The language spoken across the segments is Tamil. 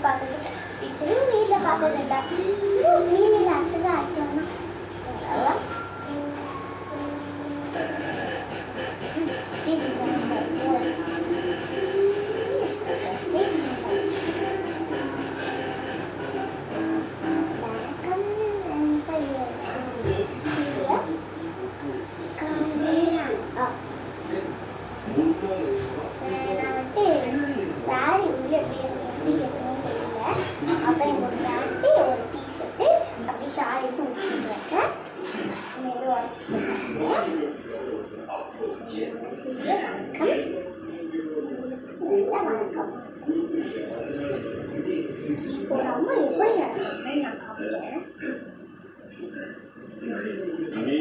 பார்த்தது இதுவும் நீரில் பார்த்தது இல்லை. நீரில் அடுத்தது ஆட்டோம்னா சாரி உள்ள எப்படி தெரியல. அப்போ என்னோட பேண்ட்டு ஒரு டிஷர்ட்டு அப்படி ஷால் எடுத்து ஊற்றிட்டுருக்கேன். வணக்கம். இப்போ நம்ம எப்படி நடக்கணும்னு நான் காமிக்கிறேன்.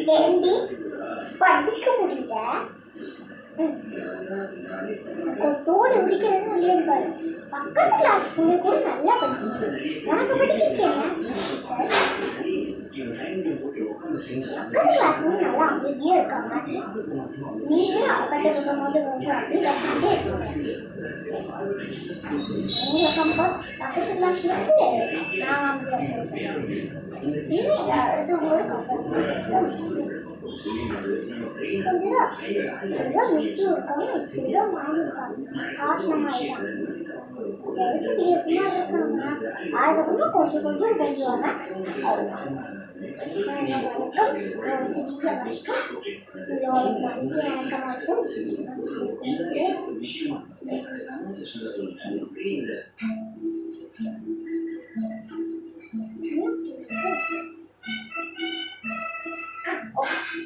வேண்டி படிக்க முடியல. தோடு உரிக்கிறேன்னு இல்லைன்னு பாரு. பக்கத்து கிளாஸ் போய் கூட நல்லா படிக்கிறேன். உனக்கு படிக்கிறேன். பக்கத்து கிளாஸ் நல்லா அமைதியாக இருக்காங்க. நீங்க பச்சை பக்கம் போது அப்படி கட்டிட்டே உங்களை கம்பர் பக்கத்து கிளாஸ்ல நான் அமைதியாக இது ஒரு கம்பர் கொஞ்சம் மிஸ்டும் இருக்காங்க. இப்படிதான் மாமி இருக்காங்க. காரணமாயிட்டாங்க. இருக்காங்க. அதுக்கப்புறமா கொஞ்சம் வாங்க.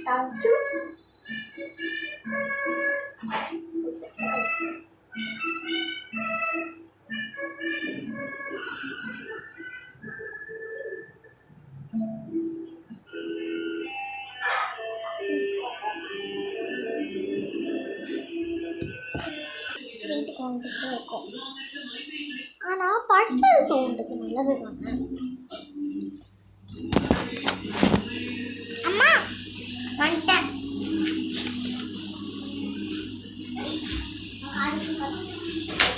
Thank you. வீட்டுக்கு வந்துட்டு இருக்கோம். ஆனால் படிக்கிறது தோன்றது நல்லது தானே. அம்மா வந்துட்டேன்.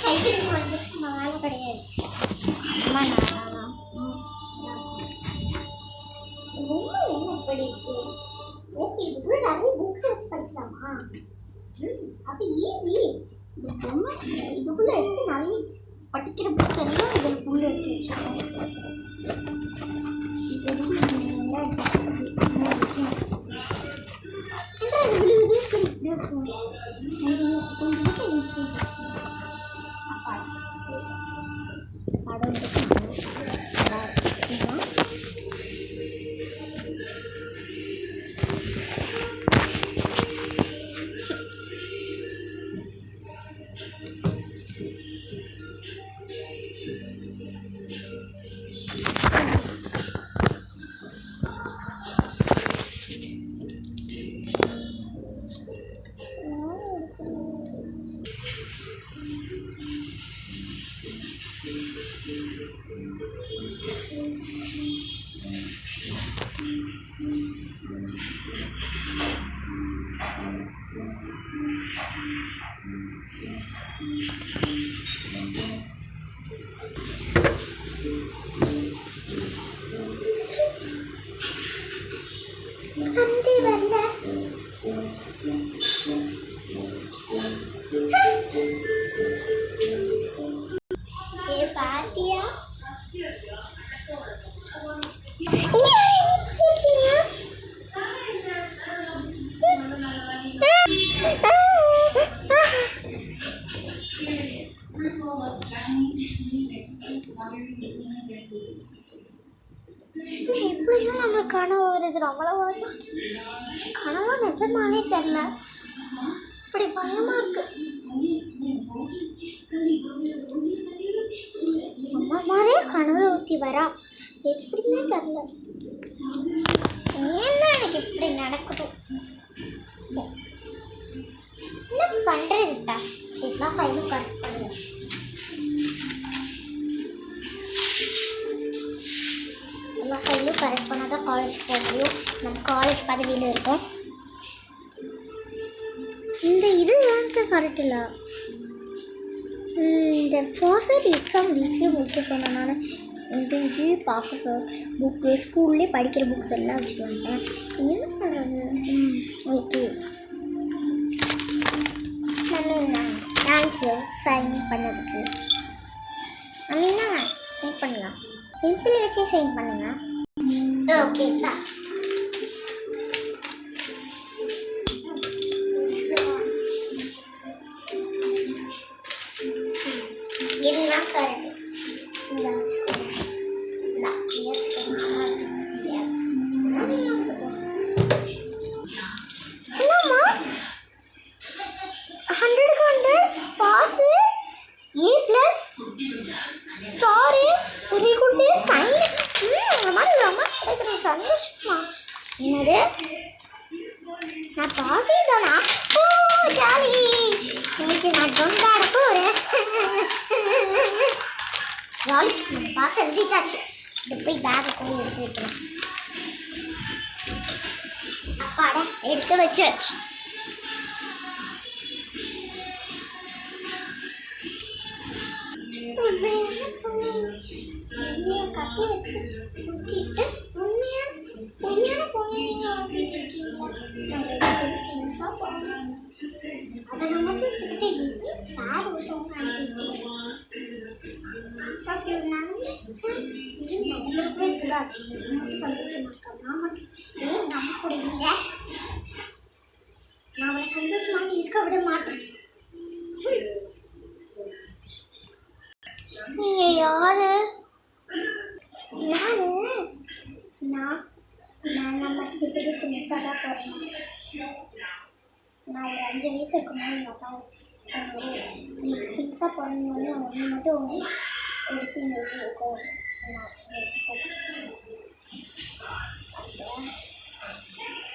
கைக்கு வந்துட்டு வேலை கிடையாது. அம்மா ரொம்ப என்ன இப்படி இருக்கு? ஓகே, இதுக்குள்ள நிறைய புக்ஸ் வச்சு படிக்கலாமா? அப்போ ஈஸி. இதுக்குள்ள எடுத்து நிறைய படிக்கிற புக்ஸ் எல்லாம் இதுக்குள்ள எடுத்து வச்சாங்க. எப்படிதான் நம்ம கனவு வருது? அவ்வளோ கனவா நிஜமானே தெரியல. இப்படி பயமா இருக்கு. அம்மா மாதிரியே கனவுல ஊற்றி வரா. எப்படின்னே தெரியல. ஏன்னா எனக்கு இப்படி நடக்குது. என்ன பண்றதுட்டா? இதெல்லாம் ஃபைலும் கரெக்ட் பண்ணுங்க. எல்லா ஃபைலும் கரெக்ட் பண்ணால் தான் காலேஜ் போக முடியும். நம்ம காலேஜ் பதவியில் இருக்கோம். இந்த இது ஆன்சர் கரெக்ட் இல்லை. இந்த ப்ராசஸ் எக்ஸாம் வீக்லேயே முடிக்க சொன்னேன் நான். இது பார்க்க புக்கு ஸ்கூல்லேயே படிக்கிற புக்ஸ் எல்லாம் வச்சுட்டு வந்துட்டேன். என்ன பண்ணுறது? ஓகே நம்ம தேங்க்யூ சைன் பண்ணதுக்கு. நம்ம என்னங்க சைன் பண்ணலாம், பென்சிலை வச்சே சைன் பண்ணுங்க. ஓகே தான். இதெல்லாம் கரெக்டு. இந்த வச்சுக்கோங்க. என்னம்மா 100க்கு 100 pass, A+ star, very good sign. இந்த மாதிரி ரொம்ப கிடைக்கிற சந்தோஷமா. என்னது நான் பாஸே தானா? ஓ ஜாலி. இன்னைக்கு நான் கொண்டாட போகிறேன். ஜாலி. பாஸ் எழுதிட்டாச்சு. இது போய் பேக்கை போய் எடுத்து வைக்கலாம். அப்பாடா எடுத்து வச்சாச்சு. கத்தி வச்சு குத்திட்டு உண்மையான பொண்ணு நீங்கள் வாங்கிட்டு இருக்கீங்களா? அதை நம்ம போய் சார் விட்டவங்க நான் அவளை சந்தோஷமாக இருக்க விட மாட்டேன். நீங்க யாரு? நான் நம்ம டிபிடி திங்ஸாக தான் போகிறேன். நான் ஒரு 5 வயசு இருக்கும்போது எங்கள் அப்பா சொன்னார், நீ திங்ஸாக போகிறீங்கன்னு ஒன்று மட்டும் எடுத்து இங்கே இருக்கும்.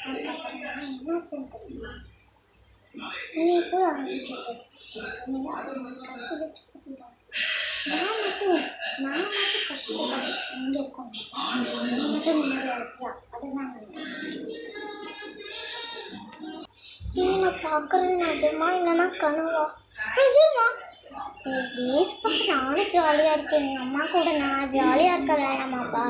அதுக்கப்புறம் என்னாச்சுன்னு தெரியுமா? நீ போய் அவங்க கேட்டேன் கற்று வச்சு கொடுத்துட்டாங்க. நான் மட்டும் கஷ்டப்பட்டு இங்கே இருக்கோம். நீ மட்டும் நிம்மதியாக இருப்பியா? அதுதான் நான் பார்க்குறது நிஜமா இல்லைன்னா கனவா? நிஜமா ப்ளீஸ் பா, நானும் ஜாலியாக இருக்கேன். எங்கள் அம்மா கூட நான் ஜாலியாக இருக்க வேணாமாப்பா?